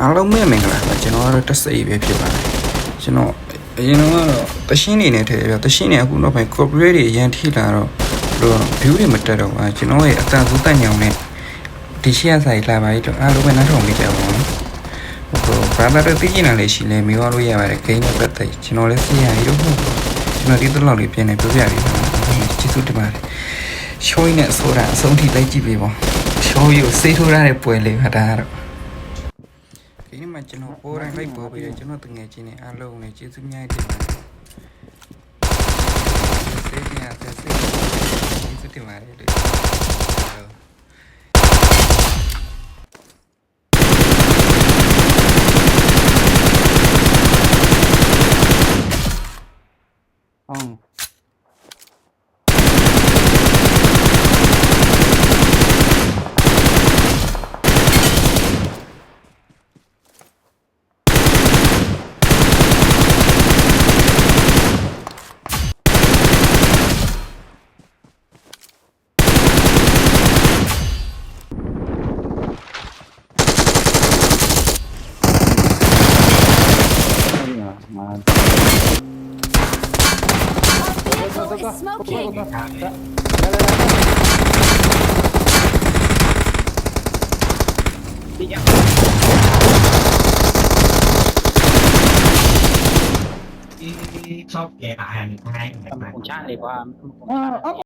အားလုံးမဲ့မင်္ဂလာပါကျွန်တော်ကတော့တက်စိတ်ပဲဖြစ်ပါတယ်ကျွန်တော်အရင်ကတော့တရှင်းနေနေထဲပြတရှင်းနေအခုတော့ပဲ corporate တွေအရင်ထိလာတော့view တွေမတက်တော့ဘူးကျွန်တော်ရဲ့အတန်စိုးတက်ညောင်နဲ့ဒီရှေ့ဆိုင်လာပါပြီတော့အားလုံးပဲနားထောင်ပေးကြပါဦးဘာသာတည်ကျင်လာလေရှိလဲမေးလို့ရပါတယ် game နဲ့ပတ်သက်ကျွန်တော်လည်းသိရပြီတော့ဟုတ်ကျွန်တော်ဒီတစ်လောက်လေးပြင်နေပြပြပြီကျေးဇူးတင်ပါတယ်ရှိုးနဲ့ဆိုတာအဆုံးထိလိုက်ကြည့်ပေးပါရှိုးကိုစိတ်ထိုးရတဲ့ပွဲလေးခါတာတော့ဒီနေ့မှကျွန်တော်ပေါ်တိုင်းလိုက်ပေါ်ပြီးကျွန်တော်တငယ်ချင်းနဲ့အားလုံးနဲ့ကျေးဇူးများတင်ပါတယ်စိတ်ပြန်ဆက်စိတ်ကျေးဇူးတင်ပါတယ်ชอบแกอ่านง่าย Một chán này qua